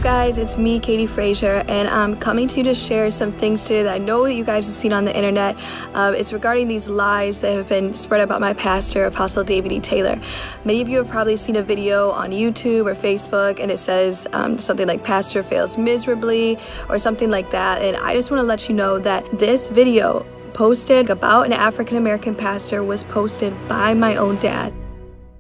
guys, it's me, Katie Frazier, and I'm coming to you to share some things today that I know that you guys have seen on the internet. It's regarding these lies that have been spread about my pastor, Apostle David E. Taylor. Many of you have probably seen a video on YouTube or Facebook, and it says something like "Pastor fails miserably" or something like that. And I just want to let you know that this video posted about an African American pastor was posted by my own dad.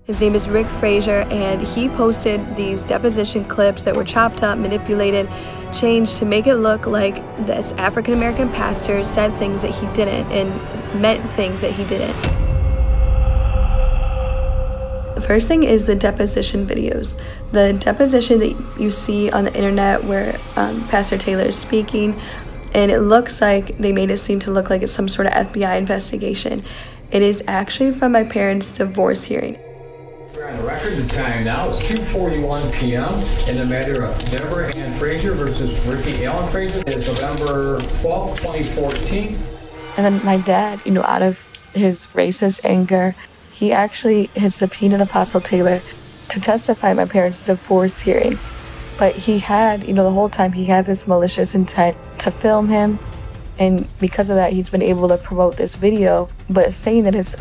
His name is Rick Frazier, and he posted these deposition clips that were chopped up, manipulated, changed to make it look like this African American pastor said things that he didn't and meant things that he didn't. The first thing is the deposition videos. The deposition that you see on the internet where Pastor Taylor is speaking, and it looks like they made it seem to look like it's some sort of FBI investigation. It is actually from my parents' divorce hearing. We're on the record. The time now is 2:41 p.m. in the matter of Deborah Ann Frazier versus Ricky Allen Frazier. It's November 12, 2014. And then my dad, out of his racist anger, he actually had subpoenaed Apostle Taylor to testify at my parents' divorce hearing. But he had, the whole time he had this malicious intent to film him. And because of that, he's been able to promote this video, but saying that it's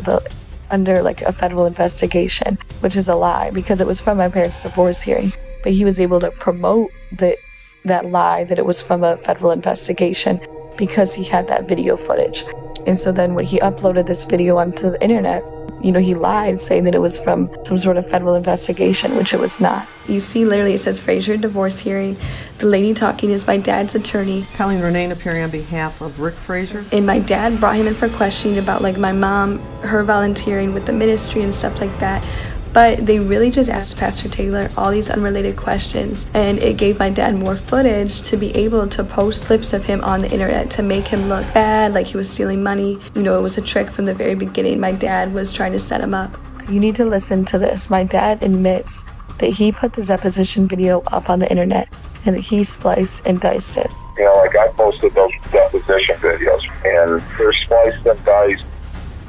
under like a federal investigation, which is a lie because it was from my parents' divorce hearing. But he was able to promote that lie that it was from a federal investigation because he had that video footage. And so then when he uploaded this video onto the internet, he lied saying that it was from some sort of federal investigation, which it was not. You see literally it says Frazier divorce hearing. The lady talking is my dad's attorney. Colleen Renane appearing on behalf of Rick Frazier. And my dad brought him in for questioning about like my mom, her volunteering with the ministry and stuff like that. But they really just asked Pastor Taylor all these unrelated questions, and it gave my dad more footage to be able to post clips of him on the internet to make him look bad, like he was stealing money. It was a trick from the very beginning. My dad was trying to set him up. You need to listen to this. My dad admits that he put the deposition video up on the internet and that he spliced and diced it. I posted those deposition videos, and they're spliced and diced.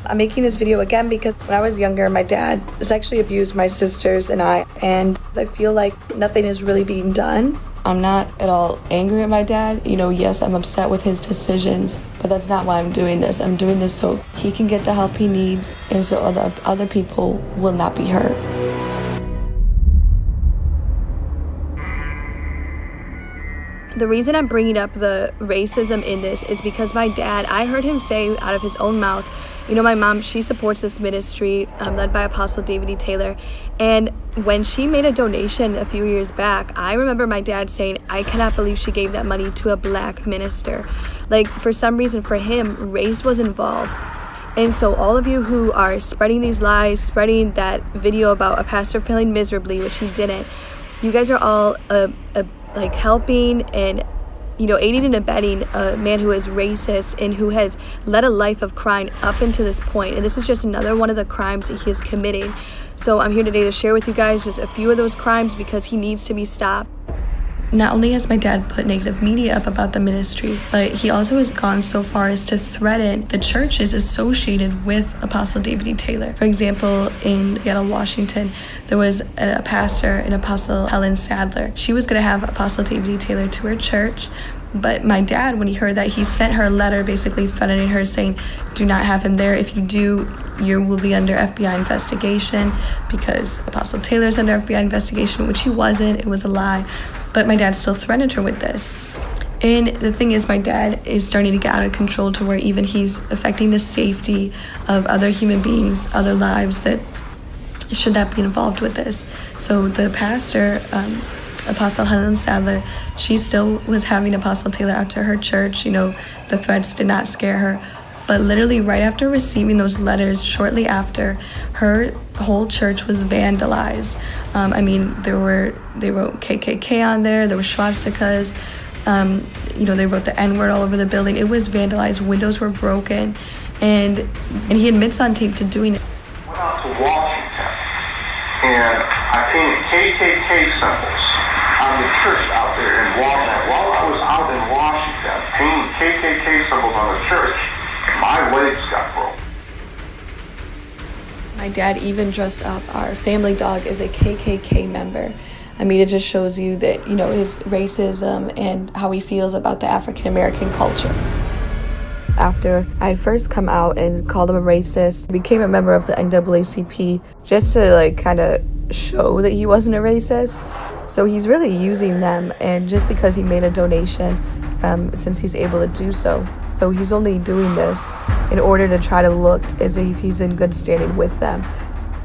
I'm making this video again because when I was younger, my dad sexually abused my sisters and I feel like nothing is really being done. I'm not at all angry at my dad. Yes, I'm upset with his decisions, but that's not why I'm doing this. I'm doing this so he can get the help he needs and so other people will not be hurt. The reason I'm bringing up the racism in this is because my dad, I heard him say out of his own mouth, my mom, she supports this ministry led by Apostle David E. Taylor. And when she made a donation a few years back, I remember my dad saying, I cannot believe she gave that money to a black minister. Like, for some reason, for him, race was involved. And so all of you who are spreading these lies, spreading that video about a pastor failing miserably, which he didn't, you guys are all helping and aiding and abetting a man who is racist and who has led a life of crime up until this point. And this is just another one of the crimes that he is committing. So I'm here today to share with you guys just a few of those crimes because he needs to be stopped. Not only has my dad put negative media up about the ministry, but he also has gone so far as to threaten the churches associated with Apostle David E. Taylor. For example, in Seattle, Washington, there was a pastor, an Apostle Helen Sadler. She was going to have Apostle David E. Taylor to her church, but my dad, when he heard that, he sent her a letter basically threatening her, saying, do not have him there. If you do, you will be under FBI investigation because Apostle Taylor's under FBI investigation, which he wasn't. It was a lie. But my dad still threatened her with this. And the thing is, my dad is starting to get out of control to where even he's affecting the safety of other human beings, other lives that should not be involved with this. So the pastor, Apostle Helen Sadler, she still was having Apostle Taylor out to her church. The threats did not scare her. But literally right after receiving those letters, shortly after, her whole church was vandalized. They wrote KKK on there. There were swastikas. They wrote the N-word all over the building. It was vandalized. Windows were broken. And he admits on tape to doing it. I went out to Washington, and I painted KKK symbols on the church out there in Washington. While I was out in Washington painting KKK symbols on the church, my legs got broke. My dad even dressed up our family dog as a KKK member. I mean, it just shows you that, you know, his racism and how he feels about the African American culture. After I had first come out and called him a racist, I became a member of the NAACP just to like kind of show that he wasn't a racist. So he's really using them, and just because he made a donation, since he's able to do so. So he's only doing this in order to try to look as if he's in good standing with them.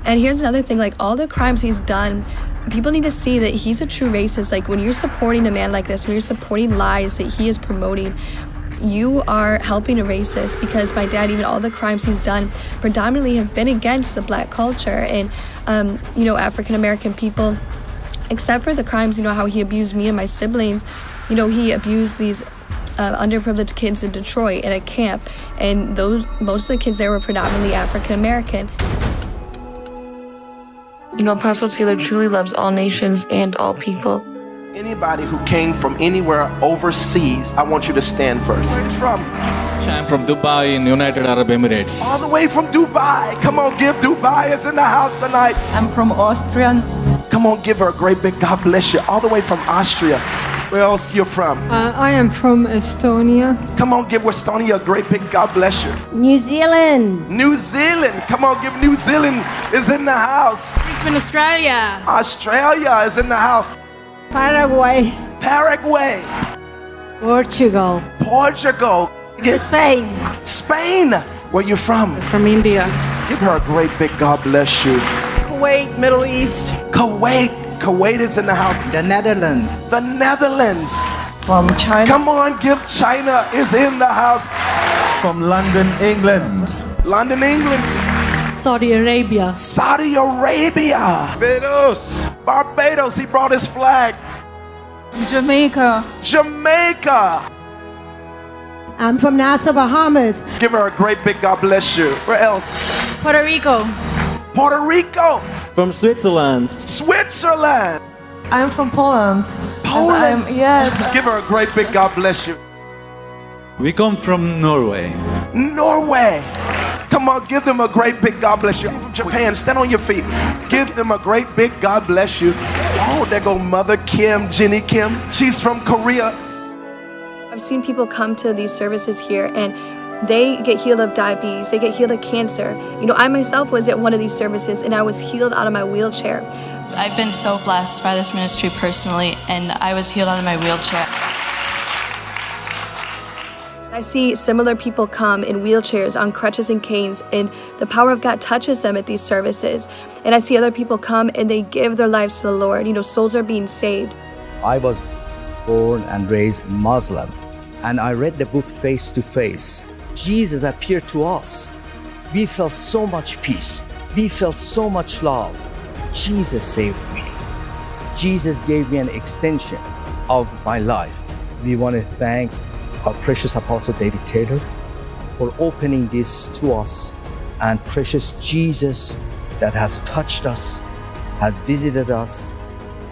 And here's another thing, like all the crimes he's done, people need to see that he's a true racist. Like when you're supporting a man like this, when you're supporting lies that he is promoting, you are helping a racist, because my dad, even all the crimes he's done predominantly have been against the black culture and, you know, African American people, except for the crimes, you know, how he abused me and my siblings. You know, he abused these underprivileged kids in Detroit in a camp, and most of the kids there were predominantly African American. You know, Apostle Taylor truly loves all nations and all people. Anybody who came from anywhere overseas, I want you to stand first. Where are you from? I'm from Dubai in United Arab Emirates. All the way from Dubai. Come on, give Dubai is in the house tonight. I'm from Austria. Come on, give her a great big God bless you. All the way from Austria. Where else you from? I am from Estonia. Come on, give Estonia a great big God bless you. New Zealand. New Zealand. Come on, give New Zealand is in the house. Brisbane, Australia. Australia is in the house. Paraguay. Paraguay. Portugal. Portugal. Spain. Spain. Where you from? From India. Give her a great big God bless you. Kuwait, Middle East. Kuwait. Kuwait is in the house. The Netherlands. The Netherlands. From China. Come on, give China is in the house. From London, England. London, England. Saudi Arabia. Saudi Arabia. Barbados. Barbados, he brought his flag. Jamaica. Jamaica. I'm from Nassau, Bahamas. Give her a great big God bless you. Where else? Puerto Rico. Puerto Rico. From Switzerland. Switzerland. I'm from Poland. Poland. Yes. Give her a great big God bless you. We come from Norway. Norway. Come on, give them a great big God bless you. I'm from Japan. Stand on your feet. Give them a great big God bless you. Oh, there go Mother Kim, Jenny Kim. She's from Korea. I've seen people come to these services here and they get healed of diabetes, they get healed of cancer. You know, I myself was at one of these services and I was healed out of my wheelchair. I've been so blessed by this ministry personally, and I was healed out of my wheelchair. I see similar people come in wheelchairs, on crutches and canes, and the power of God touches them at these services. And I see other people come and they give their lives to the Lord. You know, souls are being saved. I was born and raised Muslim, and I read the book Face to Face. Jesus appeared to us. We felt so much peace. We felt so much love. Jesus saved me. Jesus gave me an extension of my life. We want to thank our precious Apostle David Taylor for opening this to us, and precious Jesus that has touched us, has visited us,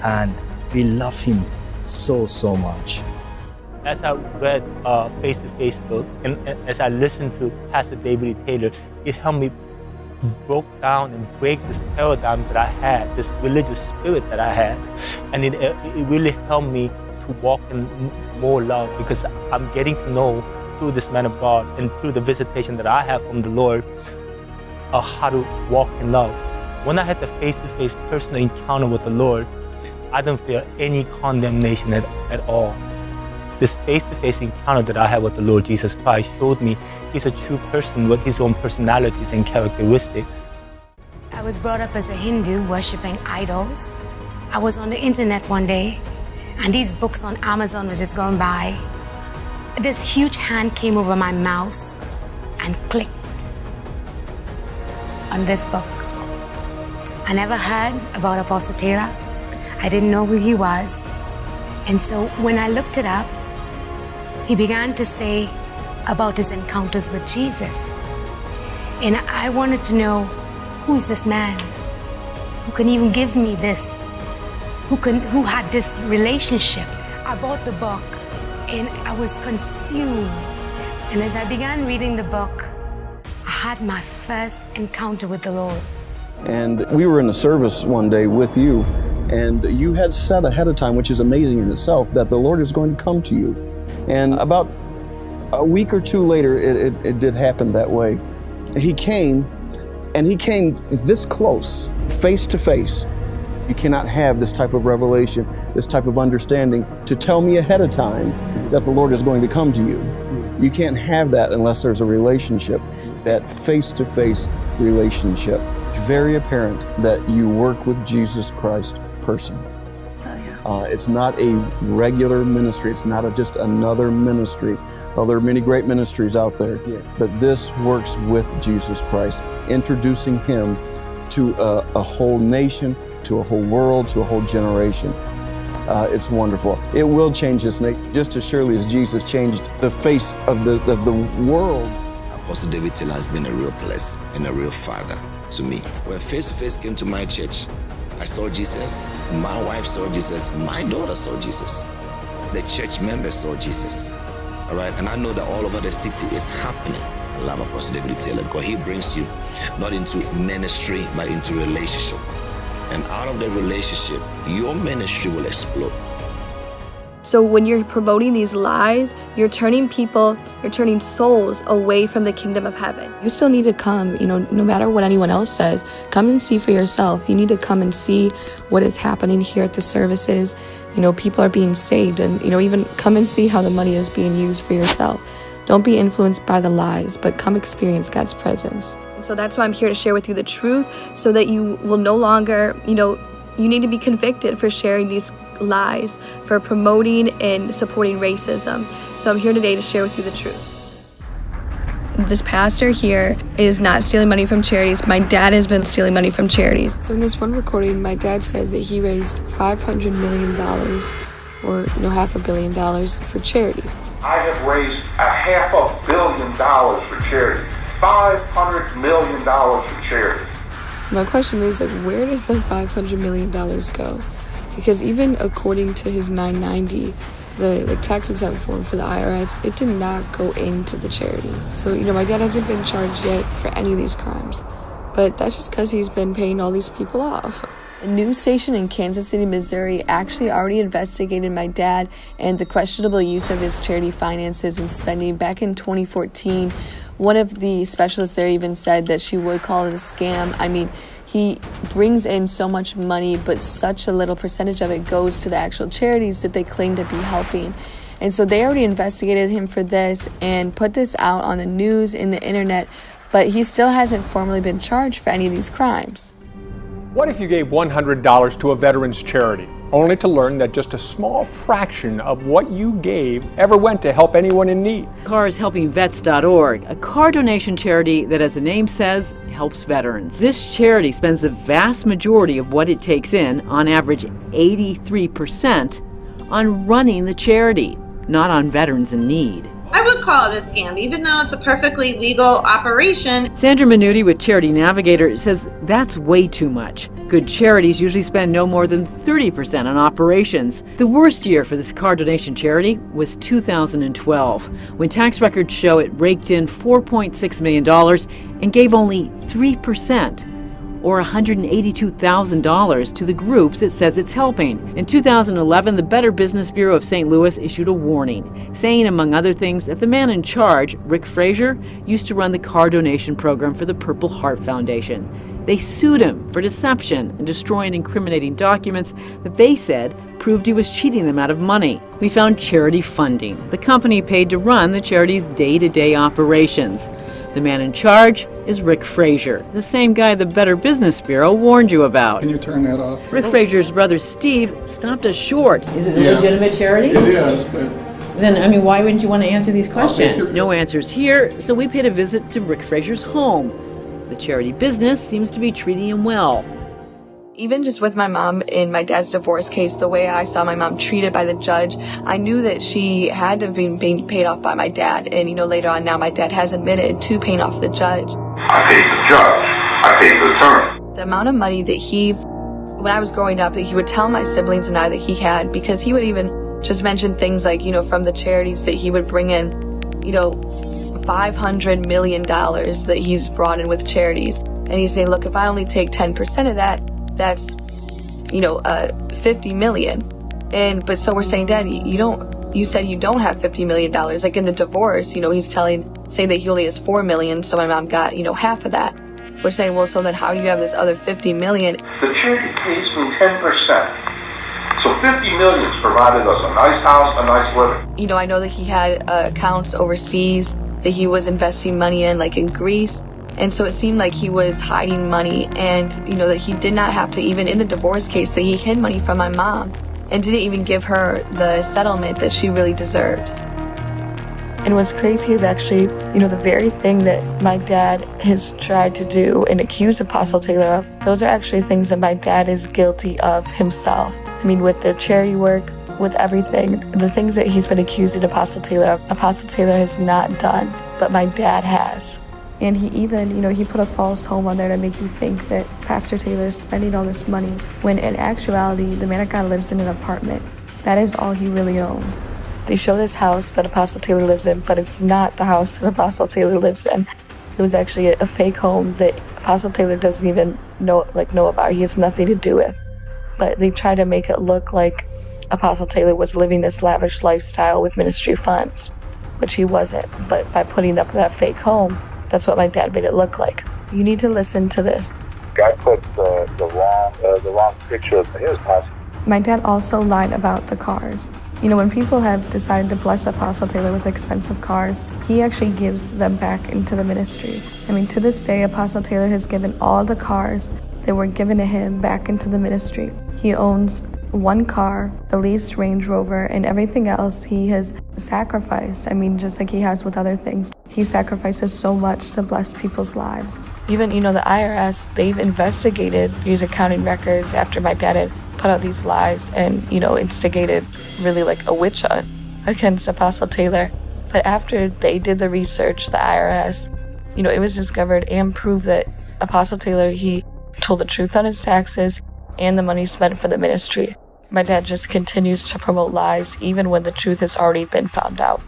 and we love him so much. As I read Face to Face book, and as I listened to Pastor David Taylor, it helped me broke down and break this paradigm that I had, this religious spirit that I had, and it really helped me to walk in more love, because I'm getting to know through this man of God and through the visitation that I have from the Lord how to walk in love. When I had the face-to-face personal encounter with the Lord, I didn't feel any condemnation at all. This face-to-face encounter that I had with the Lord Jesus Christ showed me he's a true person with his own personalities and characteristics. I was brought up as a Hindu worshipping idols. I was on the internet one day and these books on Amazon was just going by. This huge hand came over my mouse and clicked on this book. I never heard about Apostle Taylor. I didn't know who he was. And so when I looked it up, he began to say about his encounters with Jesus. And I wanted to know, who is this man who can even give me this? Who had this relationship? I bought the book and I was consumed. And as I began reading the book, I had my first encounter with the Lord. And we were in a service one day with you, And you had said ahead of time, which is amazing in itself, that the Lord is going to come to you. And about a week or two later, it did happen that way. He came, and he came this close, face to face. You cannot have this type of revelation, this type of understanding to tell me ahead of time that the Lord is going to come to you. You can't have that unless there's a relationship, that face-to-face relationship. It's very apparent that you work with Jesus Christ person. It's not a regular ministry. It's not just another ministry. Well, there are many great ministries out there, but this works with Jesus Christ, introducing him to a whole nation, to a whole world, to a whole generation. It's wonderful. It will change this nation just as surely as Jesus changed the face of the world. Apostle David Taylor has been a real blessing and a real father to me. When Face to Face came to my church, I saw Jesus, my wife saw Jesus, my daughter saw Jesus, the church members saw Jesus. All right, and I know that all over the city is happening. I love Apostle David Taylor because he brings you not into ministry, but into relationship. And out of the relationship, your ministry will explode. So when you're promoting these lies, you're turning souls away from the kingdom of heaven. You still need to come, no matter what anyone else says, come and see for yourself. You need to come and see what is happening here at the services. People are being saved, and, even come and see how the money is being used for yourself. Don't be influenced by the lies, but come experience God's presence. And so that's why I'm here to share with you the truth, so that you will no longer, you need to be convicted for sharing these lies, for promoting and supporting racism. So I'm here today to share with you the truth. This pastor here is not stealing money from charities. My dad has been stealing money from charities. So in this one recording, my dad said that he raised $500 million, or $500 million for charity. I have raised $500 million for charity. $500 million for charity. My question is, where did the $500 million go? Because even according to his 990, the tax exempt form for the IRS, it did not go into the charity. So, my dad hasn't been charged yet for any of these crimes. But that's just because he's been paying all these people off. A news station in Kansas City, Missouri actually already investigated my dad and the questionable use of his charity finances and spending back in 2014. One of the specialists there even said that she would call it a scam. I mean, he brings in so much money, but such a little percentage of it goes to the actual charities that they claim to be helping. And so they already investigated him for this and put this out on the news, in the internet, but he still hasn't formally been charged for any of these crimes. What if you gave $100 to a veterans charity, only to learn that just a small fraction of what you gave ever went to help anyone in need? CarsHelpingVets.org, a car donation charity that, as the name says, helps veterans. This charity spends the vast majority of what it takes in, on average 83%, on running the charity, not on veterans in need. I would call it a scam, even though it's a perfectly legal operation. Sandra Minuti with Charity Navigator says that's way too much. Good charities usually spend no more than 30% on operations. The worst year for this car donation charity was 2012, when tax records show it raked in $4.6 million and gave only 3%. Or $182,000 to the groups it says it's helping. In 2011, the Better Business Bureau of St. Louis issued a warning, saying, among other things, that the man in charge, Rick Frazier, used to run the car donation program for the Purple Heart Foundation. They sued him for deception and destroying incriminating documents that they said proved he was cheating them out of money. We found Charity Funding, the company paid to run the charity's day-to-day operations. The man in charge is Rick Frazier, the same guy the Better Business Bureau warned you about. Can you turn that off? Rick Frazier's brother Steve stopped us short. Is it a legitimate charity? It is, but... Then, why wouldn't you want to answer these questions? No answers here, so we paid a visit to Rick Frazier's home. The charity business seems to be treating him well. Even just with my mom in my dad's divorce case, the way I saw my mom treated by the judge, I knew that she had to have been being paid off by my dad. And, later on now, my dad has admitted to paying off the judge. I paid the judge. I paid the attorney. The amount of money that when I was growing up, that he would tell my siblings and I that he had, because he would even just mention things like, from the charities that he would bring in, $500 million that he's brought in with charities. And he's saying, look, if I only take 10% of that, that's $50 million. But so we're saying, Dad, you said you don't have $50 million. Like in the divorce, he's saying that he only has $4 million, so my mom got, half of that. We're saying, well, so then how do you have this other $50 million? The charity pays me 10%. So $50 million's provided us a nice house, a nice living. I know that he had accounts overseas that he was investing money in, like in Greece. And so it seemed like he was hiding money, and, that he did not have to, even in the divorce case, that he hid money from my mom and didn't even give her the settlement that she really deserved. And what's crazy is actually, the very thing that my dad has tried to do and accuse Apostle Taylor of, those are actually things that my dad is guilty of himself. I mean, with the charity work, with everything, the things that he's been accusing Apostle Taylor of, Apostle Taylor has not done, but my dad has. And he even, he put a false home on there to make you think that Pastor Taylor is spending all this money, when in actuality, the man of God lives in an apartment. That is all he really owns. They show this house that Apostle Taylor lives in, but it's not the house that Apostle Taylor lives in. It was actually a fake home that Apostle Taylor doesn't even know about. He has nothing to do with. But they try to make it look like Apostle Taylor was living this lavish lifestyle with ministry funds, which he wasn't. But by putting up that fake home, that's what my dad made it look like. You need to listen to this. God put the wrong picture of his house. My dad also lied about the cars. When people have decided to bless Apostle Taylor with expensive cars, he actually gives them back into the ministry. To this day, Apostle Taylor has given all the cars that were given to him back into the ministry. He owns one car, a leased Range Rover, and everything else he has sacrificed. Just like he has with other things. He sacrifices so much to bless people's lives. Even, the IRS, they've investigated these accounting records after my dad had put out these lies and, instigated really like a witch hunt against Apostle Taylor. But after they did the research, the IRS, it was discovered and proved that Apostle Taylor, he told the truth on his taxes and the money spent for the ministry. My dad just continues to promote lies even when the truth has already been found out.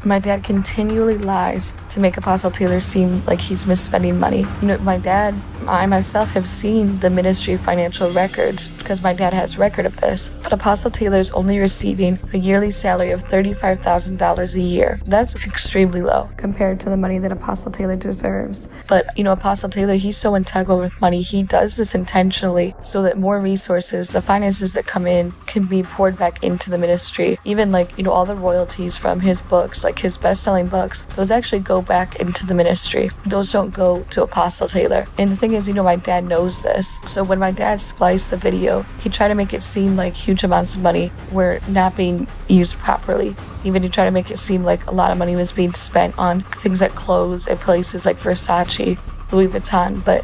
My dad continually lies to make Apostle Taylor seem like he's misspending money. My dad, I myself have seen the ministry financial records because my dad has record of this. But Apostle Taylor's only receiving a yearly salary of $35,000 a year. That's extremely low compared to the money that Apostle Taylor deserves. But, Apostle Taylor, he's so integral with money. He does this intentionally so that more resources, the finances that come in, can be poured back into the ministry. Even all the royalties from his books, like his best-selling books, those actually go back into the ministry. Those don't go to Apostle Taylor. And the thing is, my dad knows this. So when my dad spliced the video, he tried to make it seem like huge amounts of money were not being used properly. Even he tried to make it seem like a lot of money was being spent on things like clothes at places like Versace, Louis Vuitton. But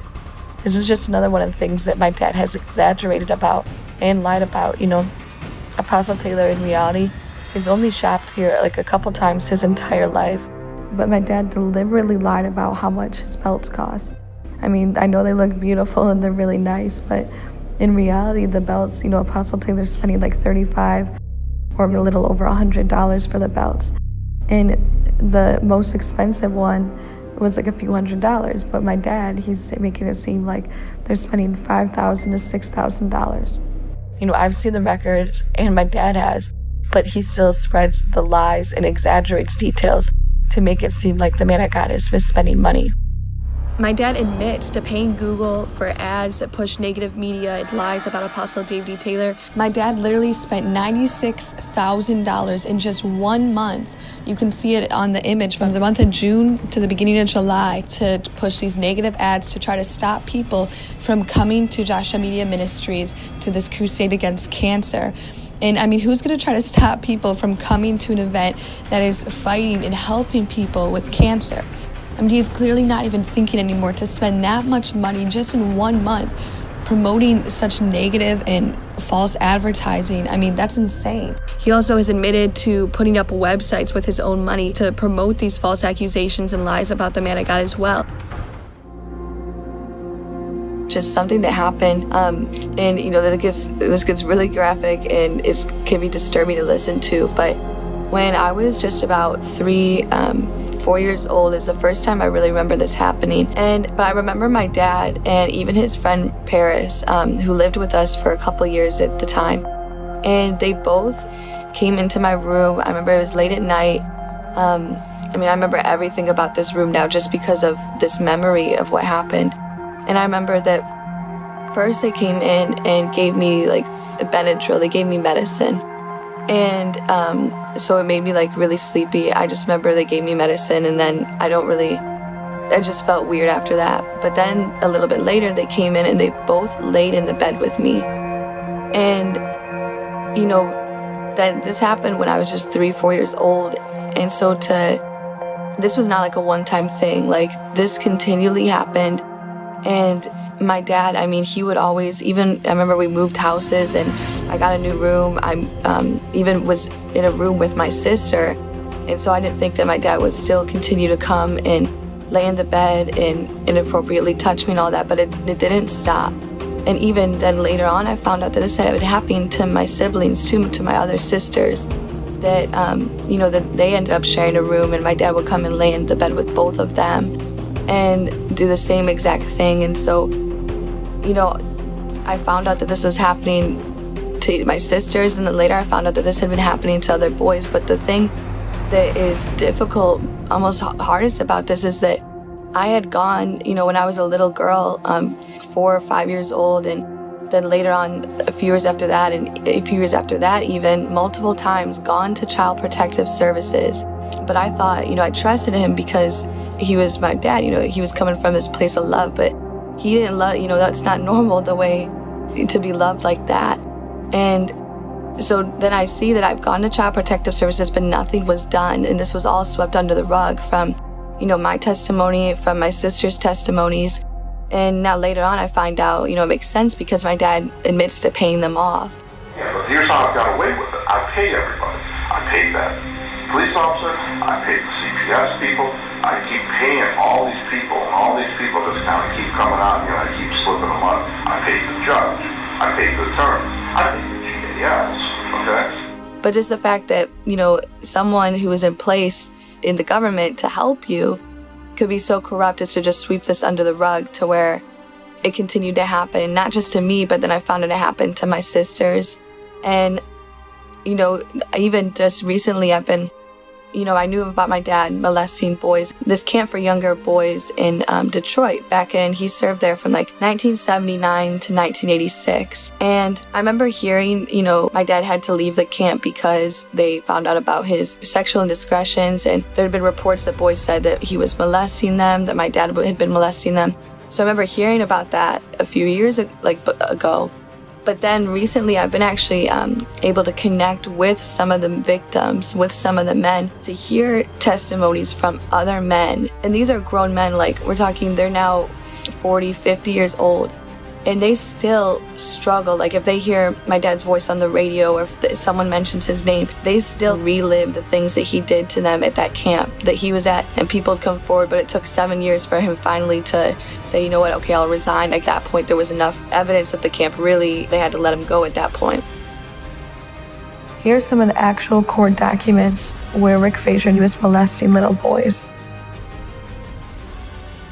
this is just another one of the things that my dad has exaggerated about and lied about. Apostle Taylor, in reality, has only shopped here a couple times his entire life. But my dad deliberately lied about how much his belts cost. I know they look beautiful and they're really nice, but in reality, the belts, Apostle Taylor's spending $35 or a little over $100 for the belts. And the most expensive one was a few $100s, but my dad, he's making it seem like they're spending $5,000 to $6,000. I've seen the records, and my dad has, but he still spreads the lies and exaggerates details to make it seem like the man of God is misspending money. My dad admits to paying Google for ads that push negative media and lies about Apostle David D. Taylor. My dad literally spent $96,000 in just 1 month. You can see it on the image from the month of June to the beginning of July to push these negative ads to try to stop people from coming to Joshua Media Ministries to this crusade against cancer. And who's going to try to stop people from coming to an event that is fighting and helping people with cancer? He's clearly not even thinking anymore to spend that much money just in 1 month promoting such negative and false advertising. That's insane. He also has admitted to putting up websites with his own money to promote these false accusations and lies about the man of God as well. Just something that happened, and this gets really graphic and it can be disturbing to listen to, but when I was just about 3 4 years old is the first time I really remember this happening. But I remember my dad and even his friend Paris, who lived with us for a couple years at the time. And they both came into my room. I remember it was late at night. I remember everything about this room now just because of this memory of what happened. And I remember that first they came in and gave me like a Benadryl. They gave me medicine. And so it made me like really sleepy. I just remember they gave me medicine, and then I just felt weird after that. But then a little bit later they came in and they both laid in the bed with me. And that this happened when I was just 3-4 years old. And so this was not like a one-time thing. Like, this continually happened. And my dad, he would always, I remember we moved houses and I got a new room. I even was in a room with my sister. And so I didn't think that my dad would still continue to come and lay in the bed and inappropriately touch me and all that, but it didn't stop. And even then later on, I found out that this had happened to my siblings, to my other sisters, that, that they ended up sharing a room, and my dad would come and lay in the bed with both of them and do the same exact thing. And so, I found out that this was happening to my sisters, and then later I found out that this had been happening to other boys. But the thing that is difficult, almost hardest about this, is that I had gone, when I was a little girl, 4 or 5 years old, and then later on, a few years after that, and a few years after that even, multiple times gone to Child Protective Services. But I thought, I trusted him because he was my dad, he was coming from this place of love, but he didn't love, that's not normal the way to be loved like that. And so then I see that I've gone to Child Protective Services, but nothing was done. And this was all swept under the rug from, my testimony, from my sister's testimonies. And now later on I find out, it makes sense because my dad admits to paying them off. Yeah, but here's how I got away with it. I paid everybody. I paid that police officer, I paid the CPS people, I keep paying all these people, and all these people just kind of keep coming out, I keep slipping them on. I paid the judge, I paid the attorney, I paid the GAS, okay? But just the fact that, someone who is in place in the government to help you could be so corrupt as to just sweep this under the rug to where it continued to happen, not just to me, but then I found it happened to my sisters. And, even just recently I've been, I knew about my dad molesting boys. This camp for younger boys in Detroit, he served there from like 1979 to 1986. And I remember hearing, my dad had to leave the camp because they found out about his sexual indiscretions, and there had been reports that boys said that he was molesting them, that my dad had been molesting them. So I remember hearing about that a few years ago. But then recently I've been actually able to connect with some of the victims, with some of the men, to hear testimonies from other men. And these are grown men, like we're talking, they're now 40, 50 years old. And they still struggle. Like if they hear my dad's voice on the radio, or if someone mentions his name, they still relive the things that he did to them at that camp that he was at. And people would come forward, but it took 7 years for him finally to say, you know what, okay, I'll resign. At that point, there was enough evidence that the camp really, they had to let him go at that point. Here's some of the actual court documents where Rick Frazier was molesting little boys.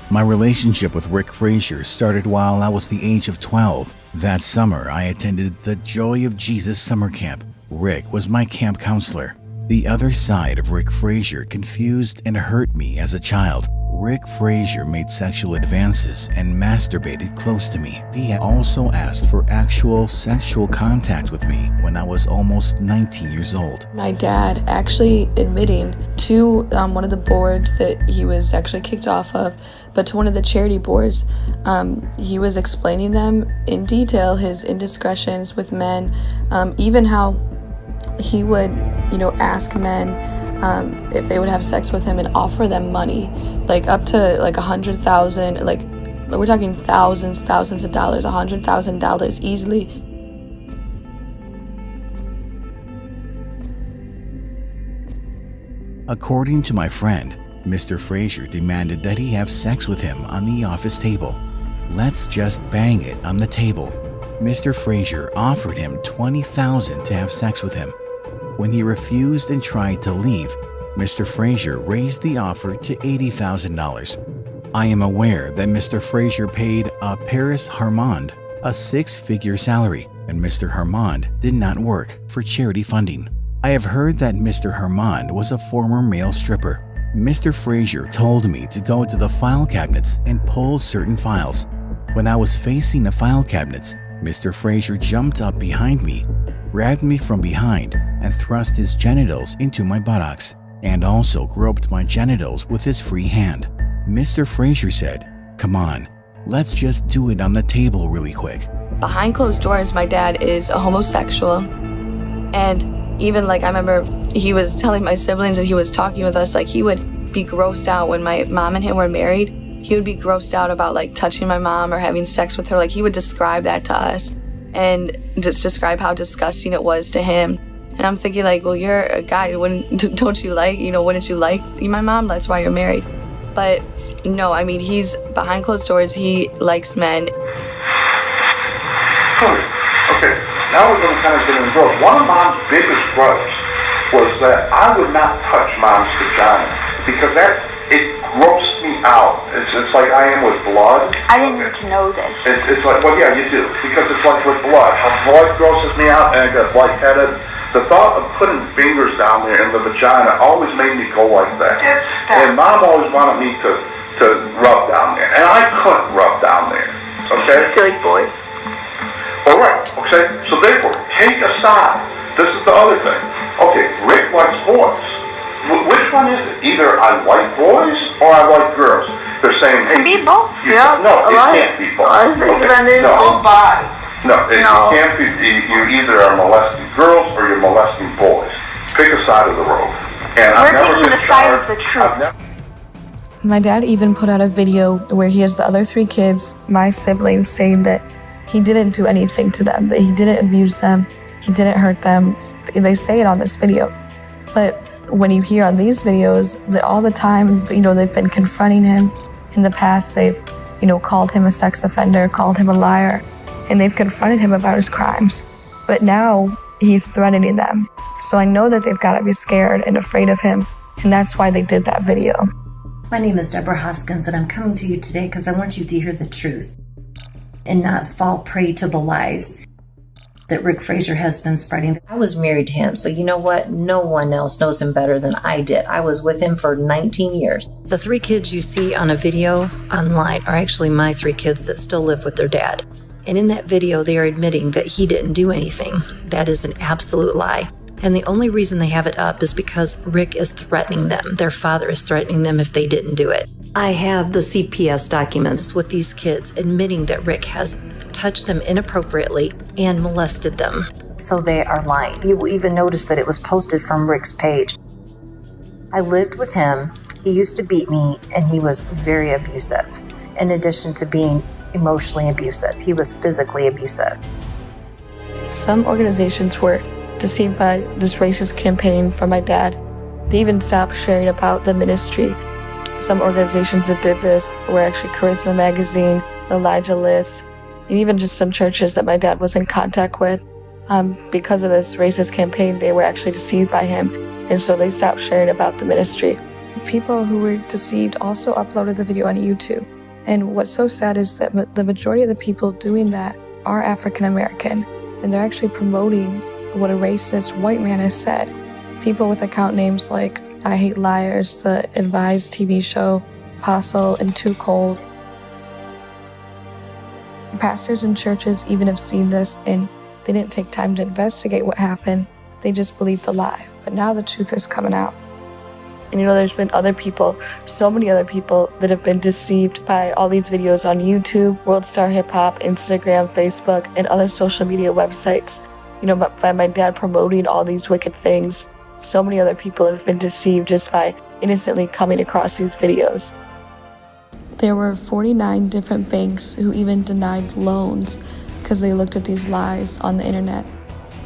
My relationship with Rick Frazier started while I was the age of 12. That summer, I attended the Joy of Jesus summer camp. Rick was my camp counselor. The other side of Rick Frazier confused and hurt me as a child. Rick Frazier made sexual advances and masturbated close to me. He also asked for actual sexual contact with me when I was almost 19 years old. My dad actually admitting to one of the boards that he was actually kicked off of, but to one of the charity boards, he was explaining them in detail, his indiscretions with men, even how he would, ask men if they would have sex with him and offer them money, like up to like $100,000, like we're talking thousands of dollars, $100,000 easily. According to my friend, Mr. Frazier demanded that he have sex with him on the office table. Let's just bang it on the table. Mr. Frazier offered him $20,000 to have sex with him. When he refused and tried to leave, Mr. Frazier raised the offer to $80,000. I am aware that Mr. Frazier paid Paris Harmond a 6-figure salary, and Mr. Harmond did not work for charity funding. I have heard that Mr. Harmond was a former male stripper. Mr. Frazier told me to go to the file cabinets and pull certain files. When I was facing the file cabinets, Mr. Frazier jumped up behind me, grabbed me from behind, and thrust his genitals into my buttocks, and also groped my genitals with his free hand. Mr. Frazier said, "Come on, let's just do it on the table really quick." Behind closed doors, my dad is a homosexual. And even I remember he was telling my siblings that he was talking with us, he would be grossed out when my mom and him were married. He would be grossed out about touching my mom or having sex with her. He would describe that to us and just describe how disgusting it was to him. And I'm thinking well, you're a guy, wouldn't you like my mom? That's why you're married. But no, he's behind closed doors. He likes men. Okay, now we're going to kind of get involved. One of Mom's biggest gripes was that I would not touch Mom's vagina because it grossed me out. It's like I am with blood. I didn't need to know this. It's well, yeah, you do, because it's like with blood. How blood grosses me out, and I get lightheaded. The thought of putting fingers down there in the vagina always made me go like that. And Mom always wanted me to rub down there, and I couldn't rub down there. Okay. Silly boys. All right. Okay. So therefore, take a side. This is the other thing. Okay, Rick likes boys. Which one is it? Either I like boys or I like girls. They're saying, hey, be both. No, it can't be both. No, you can't be. You either are molesting girls or you're molesting boys. Pick a side of the road. And I've never been the side of the truth. My dad even put out a video where he has the other 3 kids, my siblings, saying that he didn't do anything to them, that he didn't abuse them, he didn't hurt them. They say it on this video. But when you hear on these videos that all the time, they've been confronting him. In the past, they've, called him a sex offender, called him a liar, and they've confronted him about his crimes. But now he's threatening them. So I know that they've got to be scared and afraid of him, and that's why they did that video. My name is Deborah Hoskins, and I'm coming to you today because I want you to hear the truth and not fall prey to the lies that Rick Frazier has been spreading. I was married to him, so you know what? No one else knows him better than I did. I was with him for 19 years. The 3 kids you see on a video online are actually my 3 kids that still live with their dad. And in that video, they are admitting that he didn't do anything. That is an absolute lie. And the only reason they have it up is because Rick is threatening them. Their father is threatening them if they didn't do it. I have the CPS documents with these kids admitting that Rick has touched them inappropriately and molested them. So they are lying. You will even notice that it was posted from Rick's page. I lived with him. He used to beat me, and he was very abusive. In addition to being emotionally abusive, he was physically abusive. Some organizations were deceived by this racist campaign from my dad. They even stopped sharing about the ministry. Some organizations that did this were actually Charisma Magazine, Elijah List, and even just some churches that my dad was in contact with. Because of this racist campaign, they were actually deceived by him, and so they stopped sharing about the ministry. People who were deceived also uploaded the video on YouTube. And what's so sad is that the majority of the people doing that are African American, and they're actually promoting what a racist white man has said. People with account names like I Hate Liars, the Advised TV show, Apostle, and Too Cold. Pastors and churches even have seen this, and they didn't take time to investigate what happened. They just believed the lie. But now the truth is coming out. And there's been other people, so many other people that have been deceived by all these videos on YouTube, World Star Hip Hop, Instagram, Facebook, and other social media websites. By my dad promoting all these wicked things. So many other people have been deceived just by innocently coming across these videos. There were 49 different banks who even denied loans because they looked at these lies on the internet.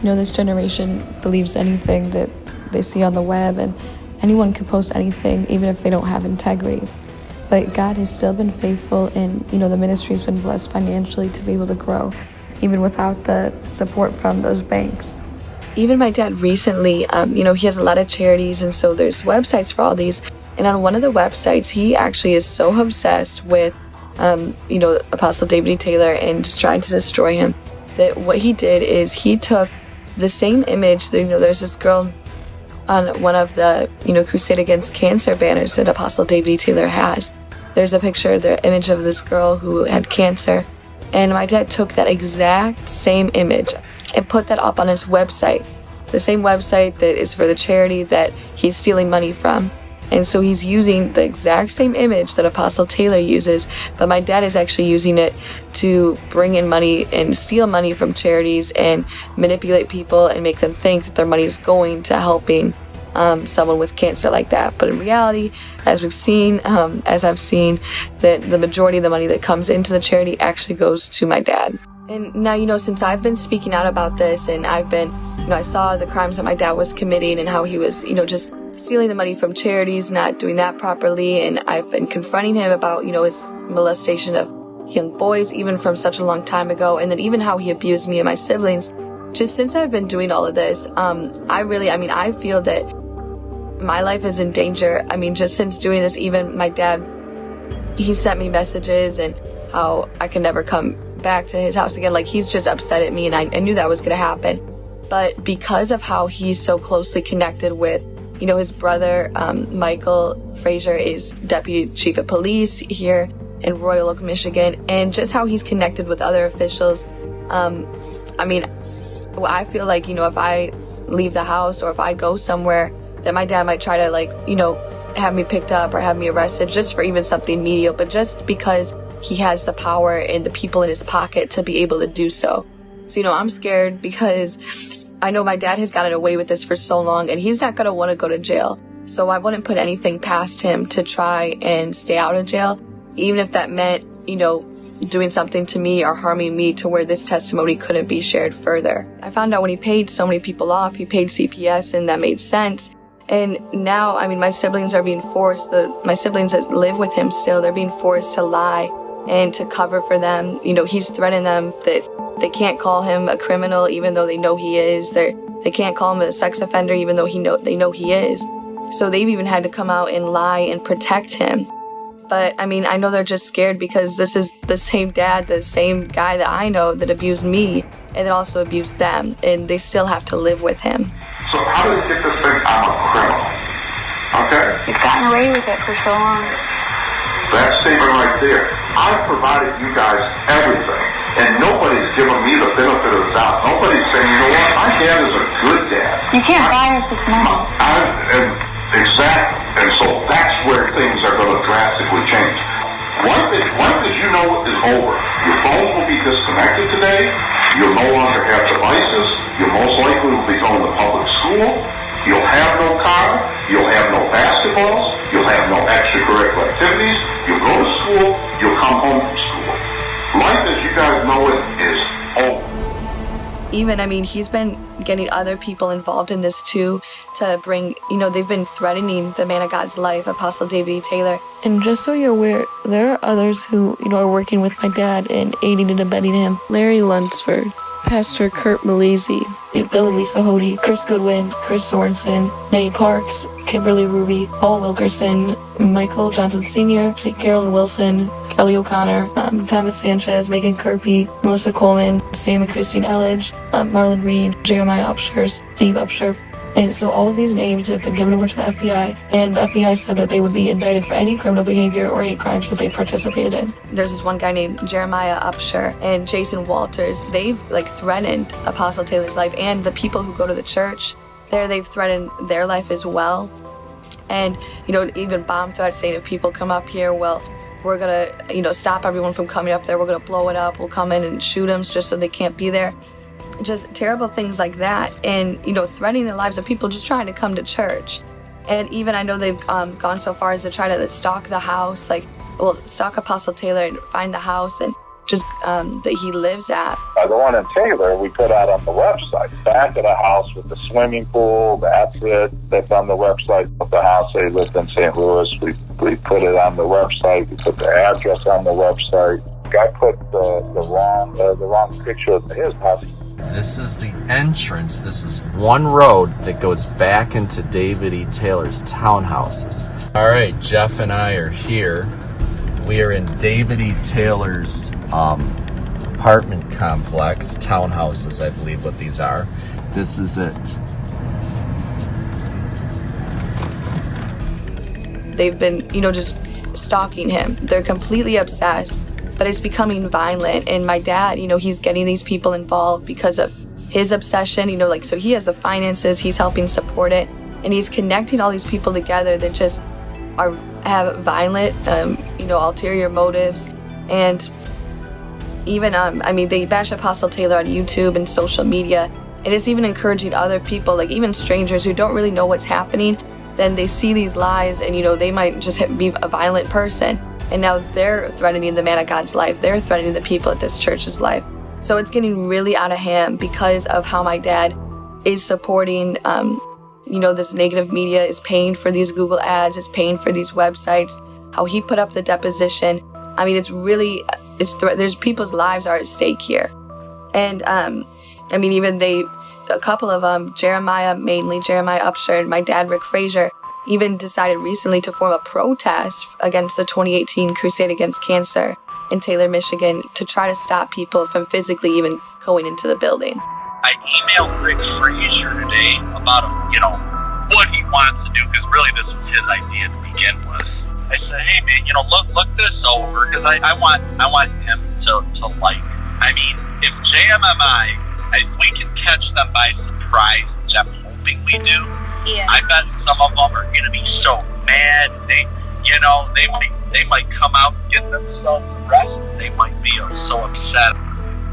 This generation believes anything that they see on the web, and anyone can post anything, even if they don't have integrity. But God has still been faithful, and the ministry's been blessed financially to be able to grow, even without the support from those banks. even my dad recently, he has a lot of charities, and so there's websites for all these. And on one of the websites, he actually is so obsessed with, Apostle David E. Taylor and just trying to destroy him, that what he did is he took the same image. There's this girl on one of the, Crusade Against Cancer banners that Apostle David E. Taylor has. There's a picture, the image of this girl who had cancer. And my dad took that exact same image and put that up on his website, the same website that is for the charity that he's stealing money from. And so he's using the exact same image that Apostle Taylor uses, but my dad is actually using it to bring in money and steal money from charities and manipulate people and make them think that their money is going to helping someone with cancer like that. But in reality, as I've seen, that the majority of the money that comes into the charity actually goes to my dad. And now, since I've been speaking out about this, and I've been, I saw the crimes that my dad was committing and how he was, just stealing the money from charities, not doing that properly. And I've been confronting him about, his molestation of young boys, even from such a long time ago. And then even how he abused me and my siblings. Just since I've been doing all of this, I feel that my life is in danger. Just since doing this, even my dad, he sent me messages and how I can never come back to his house again. Like, he's just upset at me, and I knew that was going to happen. But because of how he's so closely connected with, his brother, Michael Frazier, is Deputy Chief of Police here in Royal Oak, Michigan, and just how he's connected with other officials. I feel like, if I leave the house or if I go somewhere, that my dad might try to, have me picked up or have me arrested just for even something menial, but just because he has the power and the people in his pocket to be able to do so. So, I'm scared because I know my dad has gotten away with this for so long, and he's not going to want to go to jail. So I wouldn't put anything past him to try and stay out of jail, even if that meant, doing something to me or harming me to where this testimony couldn't be shared further. I found out when he paid so many people off, he paid CPS, and that made sense. And now, my siblings are being forced, my siblings that live with him still, they're being forced to lie and to cover for them. He's threatening them that they can't call him a criminal even though they know he is. They can't call him a sex offender even though they know he is. So they've even had to come out and lie and protect him. But I know they're just scared because this is the same dad, the same guy that I know that abused me and then also abused them, and they still have to live with him. So how do they get this thing? I'm a criminal. Okay? You've gotten away with it for so long. That statement right there. I've provided you guys everything, and nobody's given me the benefit of the doubt. Nobody's saying, what, my dad is a good dad. You can't buy us with money. Exactly. And so that's where things are going to drastically change. One thing you know is over. Your phones will be disconnected today. You'll no longer have devices. You most likely will be going to public school. You'll have no car. You'll have no basketballs. You'll have no extracurricular activities. You'll go to school. You'll come home from school. Life as you guys know it is over. Even, he's been getting other people involved in this too, to bring, they've been threatening the man of God's life, Apostle David E. Taylor. And just so you're aware, there are others who, are working with my dad and aiding and abetting him. Larry Lunsford, Pastor Kurt Malese, Billy Lisa Hody, Chris Goodwin, Chris Sorensen, Nettie Parks, Kimberly Ruby, Paul Wilkerson, Michael Johnson Sr., Carolyn Wilson, Kelly O'Connor, Thomas Sanchez, Megan Kirby, Melissa Coleman, Sam and Christine Elledge, Marlon Reed, Jeremiah Upshur, Steve Upshur. And so all of these names have been given over to the FBI, and the FBI said that they would be indicted for any criminal behavior or hate crimes that they participated in. There's this one guy named Jeremiah Upshur and Jason Walters. They've threatened Apostle Taylor's life, and the people who go to the church there, they've threatened their life as well. And, even bomb threats saying if people come up here, well, we're gonna, stop everyone from coming up there. We're gonna blow it up. We'll come in and shoot them just so they can't be there. Just terrible things like that, and threatening the lives of people just trying to come to church. And even I know they've gone so far as to try to stalk the house, stalk Apostle Taylor and find the house and just that he lives at. The one in Taylor we put out on the website. Back of the house with the swimming pool, that's it. That's on the website of the house. They lived in St. Louis. We put it on the website. We put the address on the website. I put the wrong picture of his house. This is the entrance. This is one road that goes back into David E. Taylor's townhouses. All right, Jeff and I are here. We are in David E. Taylor's apartment complex, townhouses, I believe what these are. This is it. They've been, just stalking him. They're completely obsessed, but it's becoming violent. And my dad, he's getting these people involved because of his obsession, so he has the finances, he's helping support it, and he's connecting all these people together that just have violent, ulterior motives. And even, they bash Apostle Taylor on YouTube and social media, and it's even encouraging other people, like even strangers who don't really know what's happening, then they see these lies and, they might just be a violent person. And now they're threatening the man of God's life. They're threatening the people at this church's life. So it's getting really out of hand because of how my dad is supporting, this negative media, is paying for these Google ads, is paying for these websites, how he put up the deposition. It's really, there's people's lives are at stake here. And, even a couple of them, Jeremiah Upshur, and my dad, Rick Frazier, even decided recently to form a protest against the 2018 Crusade Against Cancer in Taylor, Michigan, to try to stop people from physically even going into the building. I emailed Rick Frazier today about, what he wants to do, because really this was his idea to begin with. I said, hey man, look this over, because I want him to like. If JMMI, if we can catch them by surprise, which I'm hoping we do, I bet some of them are going to be so mad. They might come out and get themselves arrested. They might be so upset.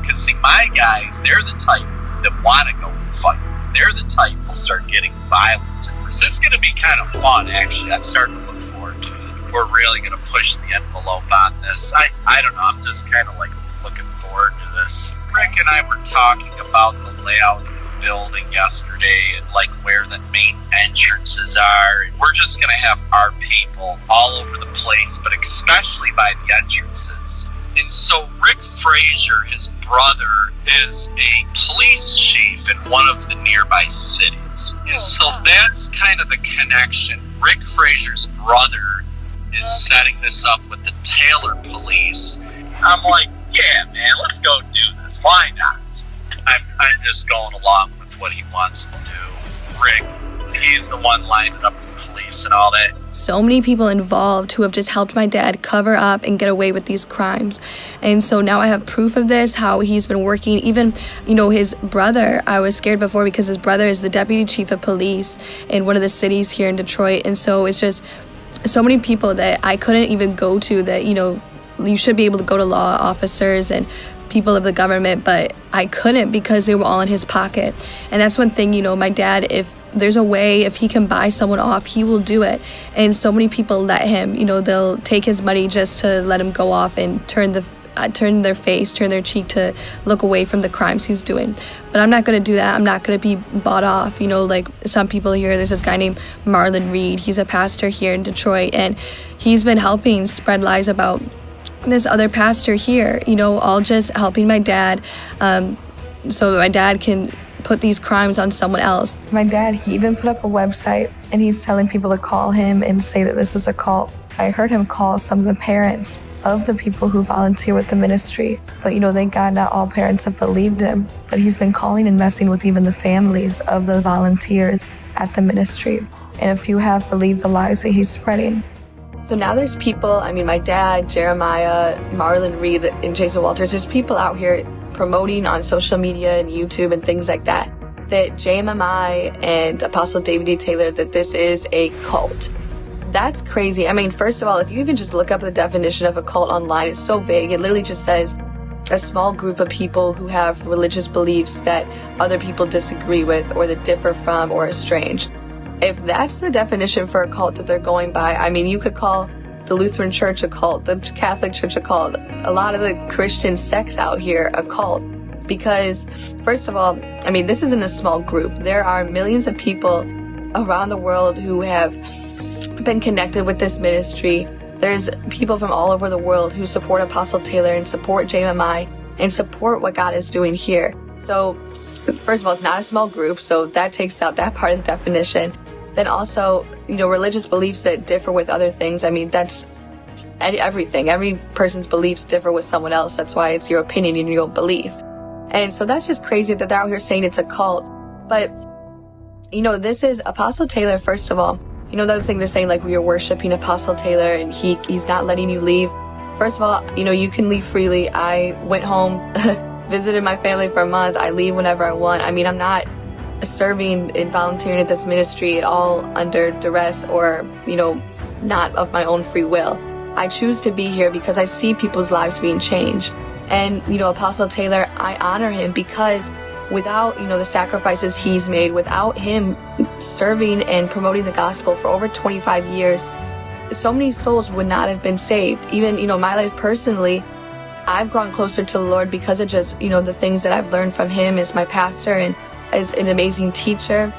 Because see, my guys, they're the type that want to go and fight. They're the type that start getting violent. So it's going to be kind of fun, actually. I'm starting to look forward to it. We're really going to push the envelope on this. I don't know. I'm just kind of looking forward to this. Rick and I were talking about the layout of the building yesterday and where the main entrances are. And we're just going to have our people all over the place, but especially by the entrances. And so Rick Frazier, his brother, is a police chief in one of the nearby cities. And so that's kind of the connection. Rick Frazier's brother is setting this up with the Taylor police. I'm like, yeah, man, let's go do this. Why not? I'm just going along with what he wants to do. Rick, he's the one lining up the police and all that. So many people involved who have just helped my dad cover up and get away with these crimes. And so now I have proof of this, how he's been working. Even, his brother, I was scared before because his brother is the deputy chief of police in one of the cities here in Detroit. And so it's just so many people that I couldn't even go to that, you should be able to go to law officers and people of the government, but I couldn't because they were all in his pocket. And that's one thing, my dad, if there's a way, if he can buy someone off, he will do it. And so many people let him, they'll take his money just to let him go off and turn their cheek to look away from the crimes he's doing. But I'm not going to do that. I'm not going to be bought off. Some people here, there's this guy named Marlon Reed. He's a pastor here in Detroit, and he's been helping spread lies about this other pastor here, all just helping my dad so that my dad can put these crimes on someone else. My dad, he even put up a website and he's telling people to call him and say that this is a cult. I heard him call some of the parents of the people who volunteer with the ministry. But thank God not all parents have believed him. But he's been calling and messing with even the families of the volunteers at the ministry. And a few have believed the lies that he's spreading. So now there's people, my dad, Jeremiah, Marlon Reed, and Jason Walters, there's people out here promoting on social media and YouTube and things like that JMMI and Apostle David E. Taylor, that this is a cult. That's crazy. First of all, if you even just look up the definition of a cult online, it's so vague. It literally just says a small group of people who have religious beliefs that other people disagree with or that differ from or are strange. If that's the definition for a cult that they're going by, you could call the Lutheran Church a cult, the Catholic Church a cult, a lot of the Christian sects out here a cult. Because, first of all, this isn't a small group. There are millions of people around the world who have been connected with this ministry, There's people from all over the world who support Apostle Taylor and support JMI and support what God is doing here. So, first of all, it's not a small group, so that takes out that part of the definition. Then also, religious beliefs that differ with other things. I mean, that's everything. Every person's beliefs differ with someone else. That's why it's your opinion and your belief. And so that's just crazy that they're out here saying it's a cult. But, this is Apostle Taylor, first of all. The other thing they're saying, like, we are worshiping Apostle Taylor and he's not letting you leave. First of all, you can leave freely. I went home, visited my family for a month. I leave whenever I want. I mean, I'm not serving and volunteering at this ministry at all under duress or, not of my own free will. I choose to be here because I see people's lives being changed. And, Apostle Taylor, I honor him because without, the sacrifices he's made, without him serving and promoting the gospel for over 25 years, so many souls would not have been saved. Even, my life personally, I've grown closer to the Lord because of just, the things that I've learned from him as my pastor and as an amazing teacher.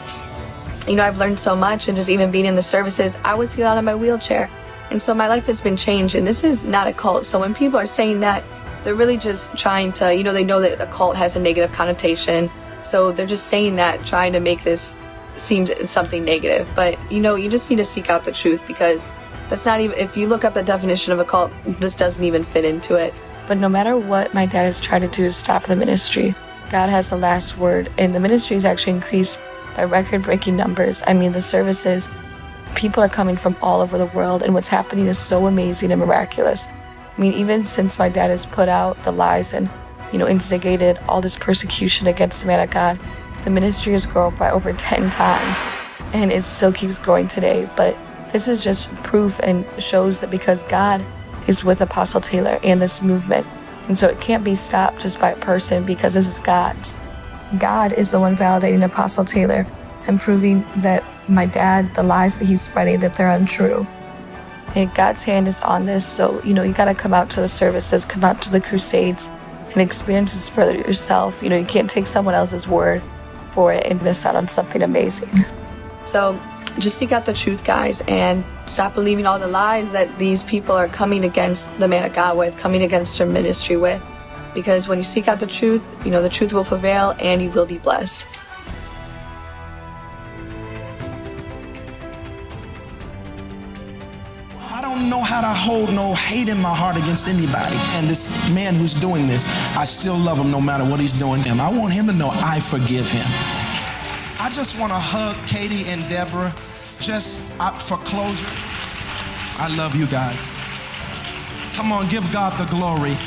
I've learned so much, and just even being in the services, I was healed out of my wheelchair. And so my life has been changed, and this is not a cult. So when people are saying that, they're really just trying to, they know that a cult has a negative connotation. So they're just saying that, trying to make this seem something negative. But, you just need to seek out the truth, because that's not even, if you look up the definition of a cult, this doesn't even fit into it. But no matter what my dad has tried to do to stop the ministry, God has the last word. And the ministry has actually increased by record-breaking numbers. I mean, the services, people are coming from all over the world, and what's happening is so amazing and miraculous. I mean, even since my dad has put out the lies and, instigated all this persecution against the man of God, the ministry has grown by over 10 times, and it still keeps growing today. But this is just proof and shows that because God is with Apostle Taylor and this movement, and so it can't be stopped just by a person, because this is God's. God is the one validating Apostle Taylor and proving that my dad, the lies that he's spreading, that they're untrue. And God's hand is on this, so, you got to come out to the services, come out to the crusades, and experience this for yourself. You can't take someone else's word for it and miss out on something amazing. So just seek out the truth, guys, and stop believing all the lies that these people are coming against the man of God with, coming against your ministry with. Because when you seek out the truth, the truth will prevail and you will be blessed. I don't know how to hold no hate in my heart against anybody. And this man who's doing this, I still love him no matter what he's doing. And I want him to know I forgive him. I just want to hug Katie and Deborah just for closure. I love you guys. Come on, give God the glory.